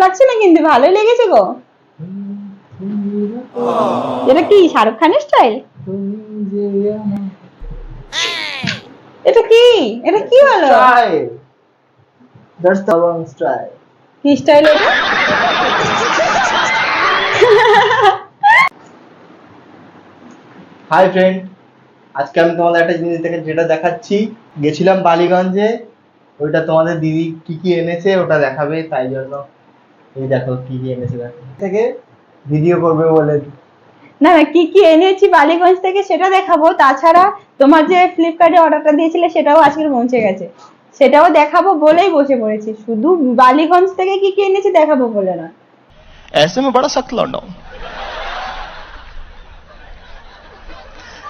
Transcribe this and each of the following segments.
লাগছে না, কিন্তু ভালোই লেগেছে গো। এটা কি শাহরুখ খানের স্টাইল? এটা কি? এটা কি হলো? That's the wrong style. কি স্টাইল এটা? হাই ফ্রেন্ড, আজকে আমি তোমাদের একটা জিনিস যেটা দেখাচ্ছি। গেছিলাম বালিগঞ্জে, ওইটা তোমাদের দিদি কি কি এনেছে ওটা দেখাবে, তাই জন্য এই দেখো কি কি এনেছে, দেখো থেকে ভিডিও করবে বলে। না না, কি কি এনেছি বালিগঞ্জ থেকে সেটা দেখাবো, তাছাড়া তোমার যে ফ্লিপকার্টে অর্ডারটা দিয়েছিলে সেটাও আজকে পৌঁছে গেছে, সেটাও দেখাবো বলেই বসে পড়েছি। শুধু বালিগঞ্জ থেকে কি কি এনেছি দেখাবো বলে না। ऐसे में बड़ा सख्त लौंडा हूं,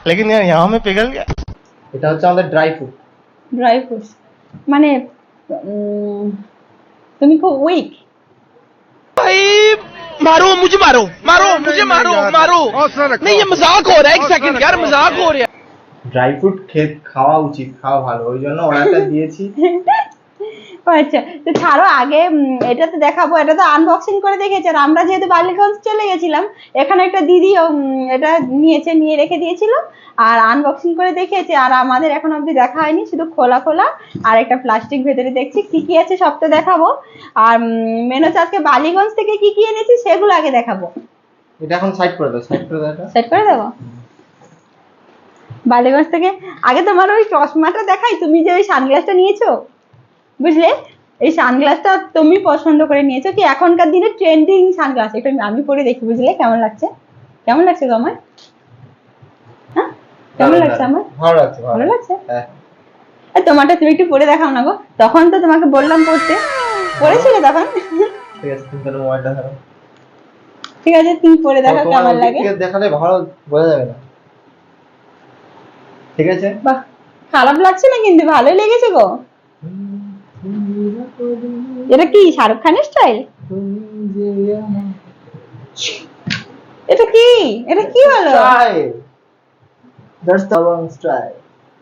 लेकिन यार यहाँ में पिघल गया। এটা হচ্ছে আমাদের ড্রাই ফ্রুট। ড্রাই ফ্রুটস মানে তুমি খুব উইক। भाई मारो मुझे, मारो मारो मुझे, मारो मारो। नहीं ये मजाक हो रहा है, एक सेकंड यार, मजाक हो रहा है। ড্রাই ফ্রুট খাওয়া উচিত, খাওয়া ভালো, ওই জন্য অর্ডারটা দিয়েছি। আচ্ছা তো ছাড়ো, আগে এটা তো দেখাবো, এটা তো আনবক্সিং করে দেখেছি। আর আমরা যেহেতু বালিগঞ্জ চলে গেছিলাম, এখানে একটা দিদি এটা নিয়ে রেখে দিয়েছিল, আর আনবক্সিং করে দেখেছে। আর আমাদের এখন অবধি দেখা হয়নি, শুধু খোলা খোলা আর একটা প্লাস্টিক ভেতরে দেখছি। কি কি আছে সব তো দেখাবো, আর মেন হচ্ছে আজকে বালিগঞ্জ থেকে কি কি এনেছি সেগুলো আগে দেখাবো। এটা এখন সাইড করে দাও, সাইড করে দাও, সেট করে দেবো। বালিগঞ্জ থেকে আগে তোমার ওই চশমাটা দেখাই, তুমি যে ওই সানগ্লাসটা নিয়েছো, বুঝলে, এই সানগ্লাসটা তুমি পছন্দ করে নিয়েছো, কি এখনকার দিনে ট্রেন্ডিং সানগ্লাস। এটা আমি পরে দেখি, বুঝলে কেমন লাগছে? কেমন লাগছে গো আমার? হ্যাঁ কেমন লাগছে আমার? ভালো লাগছে, ভালো লাগছে। হ্যাঁ। তোমারটা তুমি একটু পরে দেখাও না গো, তখন তো তোমাকে বললাম পড়তে, পড়েছিলে তখন। ঠিক আছে, তুমি তাহলে মোবাইলটা ধরো। ঠিক আছে, তুমি পরে দেখাও কেমন লাগে। দেখালে ভালো বোঝা যাবে না, ঠিক আছে? বাহ, খারাপ লাগছে না, কিন্তু ভালোই লেগেছে গো। এটা কি শাহরুখ খানের স্টাইল? এটা কি? এটা কি হলো? That's the wrong style.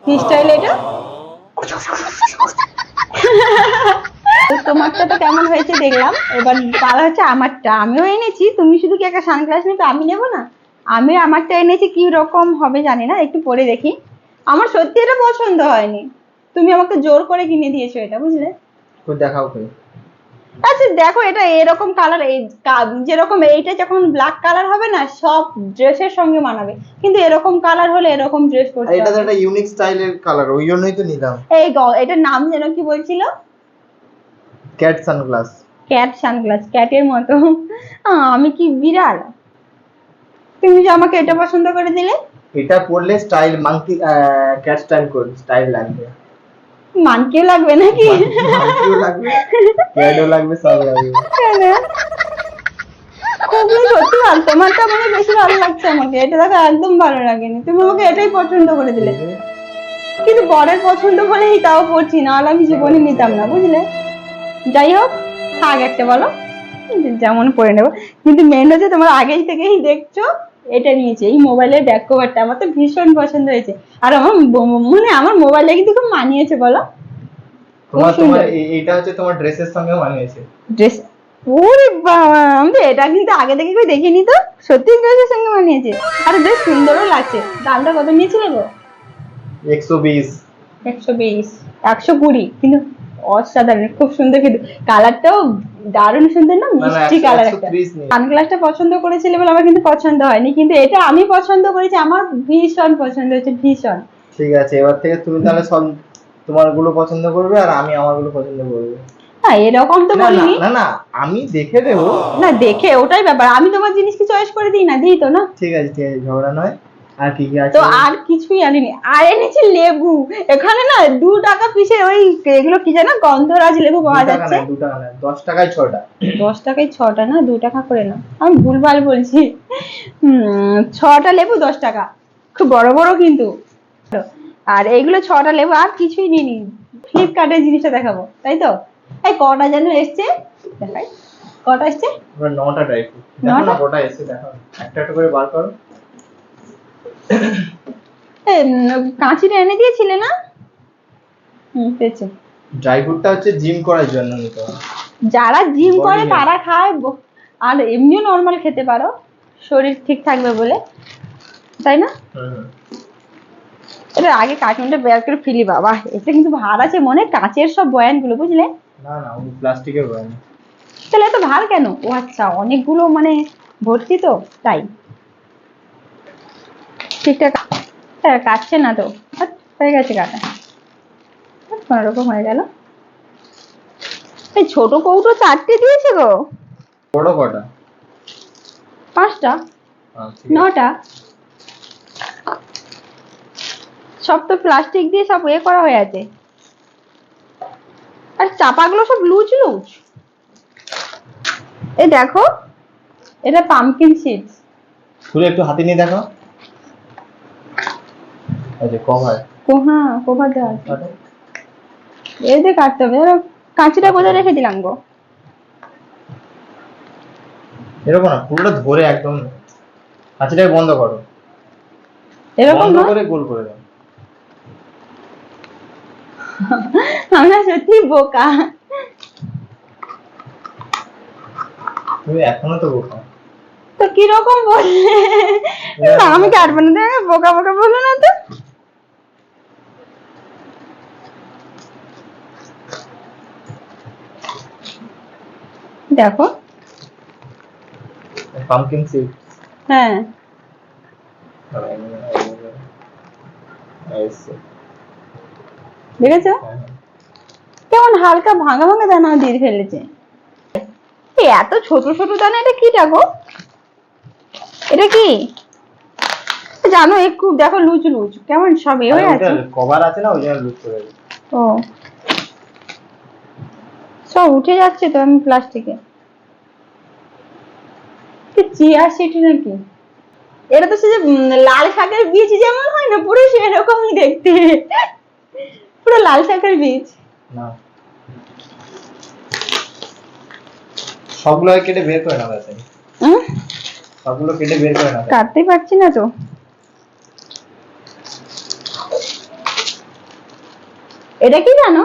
কি স্টাইল এটা? তোমারটা তো কেমন হয়েছে দেখলাম, এবার পালা হচ্ছে আমারটা। আমিও এনেছি, তুমি শুধু কি একটা সানগ্লাস নিতে, আমি নেবো না? আমি আমারটা এনেছি, কি রকম হবে জানি না, একটু পরে দেখি। আমার সত্যি এটা পছন্দ হয়নি, তুমি আমাকে জোর করে কিনে দিয়েছো এটা, বুঝলে। তো দেখাও কই। আচ্ছা দেখো, এটা এরকম কালার, যেরকম এইটা যখন ব্ল্যাক কালার হবে না, সব ড্রেসের সঙ্গে মানাবে, কিন্তু এরকম কালার হলে এরকম ড্রেস পরতে এটা তো হবে। একটা ইউনিক স্টাইলের কালার, ওই জন্যই তো নিলাম। এই এটার নাম যেন কি বলছিল? Cat sunglass. ক্যাট সানগ্লাস, ক্যাটের মতো। আমি কি বিড়াল? তুমি যে আমাকে এটা পছন্দ করে দিলে। এটা পরলে স্টাইল মাঙ্কি, ক্যাট স্টাইল লাগবে। মানকেও লাগবে নাকি? মাঙ্কিও লাগবে, ক্যাটও লাগবে, সব লাগবে। খুবই সত্যি ভালো, তোমারটা মানে বেশি ভালো লাগছে আমাকে। এটা দেখো একদম ভালো লাগেনি, তুমি আমাকে এটাই পছন্দ করে দিলে। কিন্তু বরের পছন্দ বলেই তাও পড়ছি, নাহলে আমি জীবনে নিতাম না, বুঝলে। যাই হোক, থাক একটা, বলো যেমন পরে নেবো। কিন্তু মেন হচ্ছে তোমার আগেই থেকেই দেখছো এটা নিয়েছে, এই মোবাইলের ব্যাক কভারটা আমার তো ভীষণ পছন্দ হয়েছে। আর আমার আমার মোবাইলে কিন্তু খুব মানিয়েছে, বলো। তোমার এইটা হচ্ছে তোমার ড্রেসের সঙ্গে মানিয়েছে। ড্রেস, ওরে বাবা, আমি তো এটা কিন্তু আগে থেকে কেউ দেখিনি তো, সত্যি ড্রেসের সঙ্গে মানিয়েছে। আর বেশ সুন্দরও লাগছে। দামটা কত নিয়েছিল গো? 120। 120, 120, কিন্তু অসাধারণ, খুব সুন্দর, কিন্তু কালারটাও দারুণ সুন্দর না, মিষ্টি কালার একটা। সানগ্লাসটা পছন্দ করেছিলে বলে আমার কিন্তু পছন্দ হয়নি, কিন্তু এটা আমি পছন্দ করেছি, আমার ভীষণ পছন্দ হয়েছে, ভীষণ। ঠিক আছে, এবার থেকে তুমি তাহলে সব তোমার গুলো পছন্দ করবে আর আমি আমার গুলো পছন্দ করবো। হ্যাঁ এরকম তো বলিনি। না না, আমি দেখে দেবো না, দেখে ওটাই ব্যাপার, আমি তোমার জিনিস কি চয়েস করে দিই না, দিই তো না। ঠিক আছে, ঠিক আছে, ঝগড়া নয়। আর কি কি আছে? তো আর কিছুই আনিনি, আর এনেছি লেবু। এখানে না 2 টাকা পিসে ওই এগুলো কি জানো, গন্ধরাজ লেবু পাওয়া যাচ্ছে। 2 টাকা না, 10 টাকায় 6টা। 10 টাকায় 6টা না, 2 টাকা করে না, আমি ভুলভাল বলছি। 6টা লেবু 10 টাকা, খুব বড় বড় কিন্তু। আর এইগুলো 6টা লেবু, আর কিছুই নিইনি। ফ্লিপকার্টের জিনিসটা দেখাবো, তাই তো। এই কটা যেন এসছে দেখাই, কটা এসছে? এবার 9টা ড্রাই ফ্রুট দেখো না, কটা এসে দেখো, একটা একটা করে বার করো। কাঁচিটা এনে দিয়েছিলে না? পেয়েছে। ড্রাই ফ্রুটটা হচ্ছে জিম করার জন্য নিতে হবে। যারা জিম Body করে নেই। তারা খায় আর এমনিও নর্মাল খেতে পারো, শরীর ঠিক থাকবে বলে, তাই না? এটা আগে কার্টুনটা বের করে ফেলি বাবা, এটা কিন্তু ভার আছে মনে, কাচের সব বয়ানগুলো বুঝলে। না না, ওই প্লাস্টিকের বয়াম। তাহলে এত ভার কেন? ও আচ্ছা, অনেকগুলো মানে ভর্তি তো তাই। ঠিকঠাক কাটছে না তো, হয়ে গেছে কাটা, কোনোরকম হয়ে গেল। এই ছোট কৌটো 4টে দিয়েছে গো। বড় কটা? 5টা, ঠিক আছে। 9টা, সব তো প্লাস্টিক দিয়ে সব করা হয়ে আছে, আর চাপাগুলো সব লুজ লুজ। এই দেখো, এটা পামকিন সিডস। খুলে একটু হাতে নিয়ে দেখো। আচ্ছা, কভার। হ্যাঁ, কভার দেওয়া আছে। এই দিয়ে কাটতে হবে, ধরো কাঁচিটা কোথায় রেখে দিলাম গো। এরকম না, পুরোটা ধরে একদম কাঁচিটাকে বন্ধ করো, এরকম বন্ধ না, করে গোল করে দাও। আমরা সত্যি বোকা। তুমি এখনো তো বোকা। তো কিরকম বললে? আমি কাটবো না, দেখো বোকা বোকা বলো না তো। দেখো, পামকিন সিড। হ্যাঁ দেখেছো কেমন হালকা ভাঙা ভাঙা দানা দিয়ে ফেলেছে। এই এত ছোট ছোট দানা, এটা কি দেখো, এটা কি জানো? একটু দেখো লুজ লুজ কেমন সব হয়ে আছে। কভার আছে না, ওই জন্য লুজ করে দিই। ও সব উঠে যাচ্ছে তো, আমি প্লাস্টিকে চিয়া সিট নাকি? এটা তো সে যে লাল শাকের বীজ যেমন হয় না, পুরো সেরকমই দেখতে, পুরো লাল শাকের বীজ। না, সবগুলো কেটে বের করে নাও তাড়াতাড়ি। সবগুলো কেটে বের করে নাও। কাটতেই পারছি না তো। এটা কি জানো,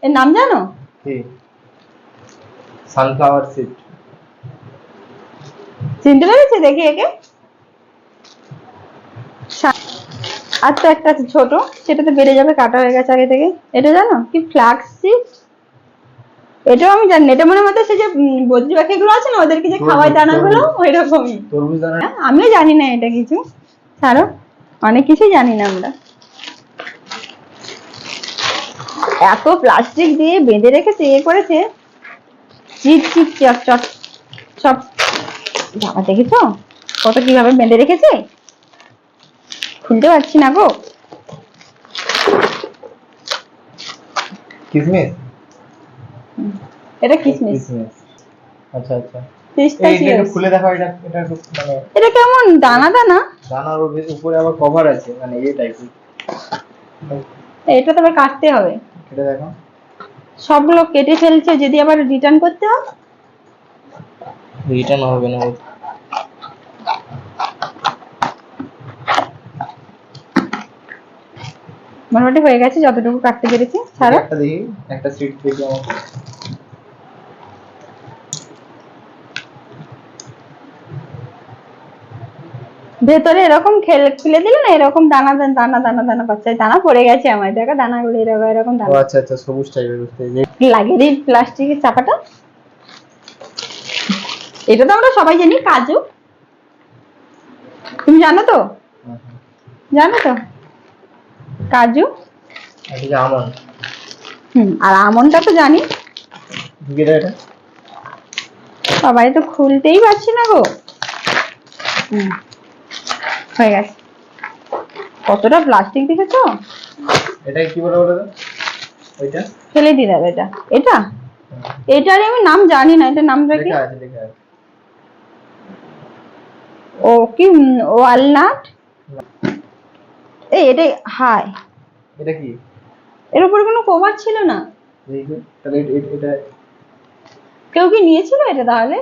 এর নাম জানো? কি? Sunflower seed. চিনতে পেরেছে দেখি একে? আর তো একটা আছে ছোট, সেটা তো বেড়ে যাবে, কাটা হয়ে গেছে আগে থেকে। এটা জানো কি? Flax seed. এটাও আমি জানি না, এটা মনে মতো সে যে বদ্রি পাখিগুলো আছে না, ওদেরকে যে খাওয়ায় দানাগুলো, ওই রকমই। তরমুজ দানা। আমিও জানি না এটা কিছু, ছাড়ো, অনেক কিছুই জানি না আমরা। এত প্লাস্টিক দিয়ে বেঁধে রেখেছে, করেছে, চিট চিট চট চট সব জামা, দেখেছো কত কিভাবে বেঁধে রেখেছে? খুলতে পারছি না গো। কিসমিস। এটা কিসমিস, আচ্ছা আচ্ছা। পিস্তাচিওস। একটু খুলে দেখো, এটা একটু মানে এটা কেমন দানা দানা। দানার উপরে আবার কভার আছে, মানে এই টাইপের। এটা তো আবার কাটতে হবে। কেটে দেখো। সবগুলো কেটে ফেলছে, যদি আবার রিটার্ন করতে হয়। রিটার্ন হবে না। মোটামুটি হয়ে গেছে যতটুকু কাটতে পেরেছি, ছাড়ো। একটা দেখি, একটা সিট দেখি আমাকে। ভেতরে এরকম খুলে দিলে না, এরকম দানা দানা দানা দানা দানা পাচ্ছে, দানা পড়ে গেছে আমার, দেখো দানাগুলো এরকম এরকম ও দানা। আচ্ছা আচ্ছা, সবুজ টাইপের বুঝতে লাগিয়ে দিই প্লাস্টিকের চাপাটা। এটা তো আমরা সবাই জানি, কাজু। তুমি জানো তো? জানো তো কাজু। এটা আমন্ড। আর আমন্ডটা তো জানি। এটা এটা সবাই তো খুলতেই পারছি না গো। হয়ে গেছে। কতটা প্লাস্টিক দেখেছো? এটা কি বলে বলো তো? ওইটা ফেলে দিলাম। এটা এটা এটারই আমি নাম জানি না, এটা নামটা কি? লেখা আছে, লেখা আছে। ও কি ওয়ালনাট? এটা হাই। এটা কি? এর উপরে কোনো কভার ছিল না। দেখি তাহলে এটা কেউ কি নিয়েছিল এটা তাহলে?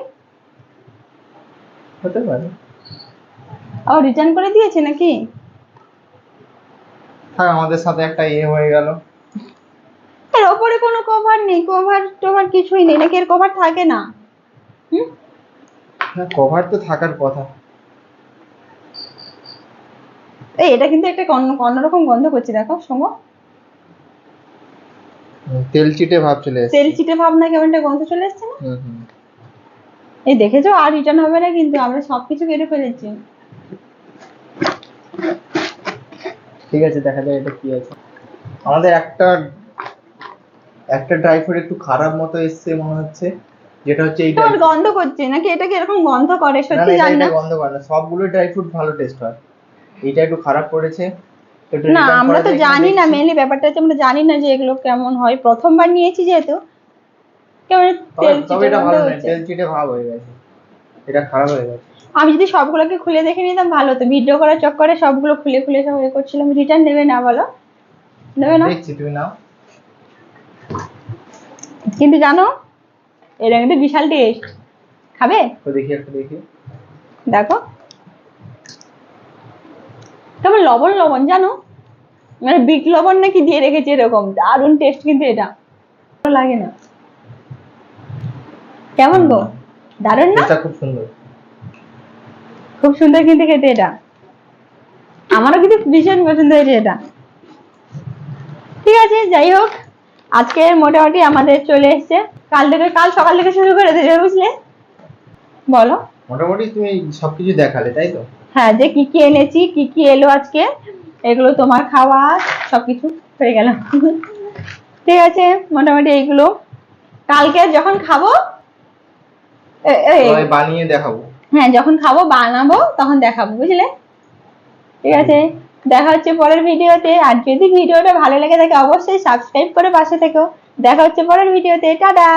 হতে পারে। আর রিটার্ন করে দিয়েছে নাকি? হ্যাঁ, আমাদের সাথে একটা ইয়ে হয়ে গেল। এর ওপরে কোনো কভার নেই, কভার টোভার কিছুই নেই, নাকি এর কভার থাকে না? কভার তো থাকার কথা। এই এটা কিন্তু একটা অন্যরকম গন্ধ করছে, দেখো শোনো, তেল চিটে ভাব চলে এসেছে। তেল চিটে ভাব না, কেমন একটা গন্ধ চলে এসছে না? হুম। এই দেখেছো, আর রিটার্ন হবে না কিন্তু, আমরা সবকিছু কেটে ফেলেছি। ঠিক আছে, দেখা যায় এটা কি আছে। আমাদের একটা ড্রাই ফ্রুট একটু খারাপ মতো এসছে মনে হচ্ছে, যেটা হচ্ছে এইটা। তোমার গন্ধ করছে নাকি? এটা কি এরকম গন্ধ করে না সত্যি না, জানি এটা না। গন্ধ করে না, সবগুলো ড্রাই ফ্রুট ভালো টেস্ট হয়, এটা একটু খারাপ করেছে। এটা না return আমরা করা তো যায় কিনা জানি না, দেখছি। মেনলি ব্যাপারটা হচ্ছে আমরা জানি না যে এগুলো কেমন হয়, প্রথমবার নিয়েছি যেহেতু কেমন তেল তবে চিটে এটা গন্ধ ভালো নয়, হচ্ছে। তেল চিটে ভাব হয়ে গেছে, এটা খারাপ হয়ে গেছে। আমি যদি সবগুলোকে খুলে দেখে নিতাম ভালো হতো, ভিডিও করার চক্করে সবগুলো খুলে খুলে সব ইয়ে করছিলাম। রিটার্ন নেবে না বলো? নেবে না? দেখছি, তুমি নাও। কিন্তু জানো এটা কিন্তু বিশাল টেস্ট, খাবে? তো দেখি, একটু দেখি। দেখো কেমন লবণ লবণ জানো, মানে বিট লবণ নাকি দিয়ে রেখেছে এরকম, দারুণ টেস্ট কিন্তু এটা, ভালো লাগে না? কেমন গো, দারুণ না? এটা খুব সুন্দর। খুব সুন্দর কিন্তু খেতে এটা, আমারও কিন্তু ভীষণ পছন্দ হয়েছে এটা। ঠিক আছে, যাই হোক, আজকে মোটামুটি আমাদের চলে এসছে, কাল সকাল থেকে শুরু করে দেবে, বুঝলে? বলো। মোটামুটি তুমি সবকিছু দেখালে, তাই তো? হ্যাঁ, যে কি কি এনেছি, কি কি এলো আজকে, এগুলো তোমার খাওয়া সবকিছু হয়ে গেল। ঠিক আছে, মোটামুটি এইগুলো কালকে যখন খাবো তোমায় বানিয়ে দেখাবো। হ্যাঁ, যখন খাবো বানাবো তখন দেখাবো, বুঝলে? ঠিক আছে, দেখা হচ্ছে পরের ভিডিওতে। আর যদি ভিডিওটা ভালো লেগে থাকে অবশ্যই সাবস্ক্রাইব করে পাশে থেকো। দেখা হচ্ছে পরের ভিডিওতে, টাটা।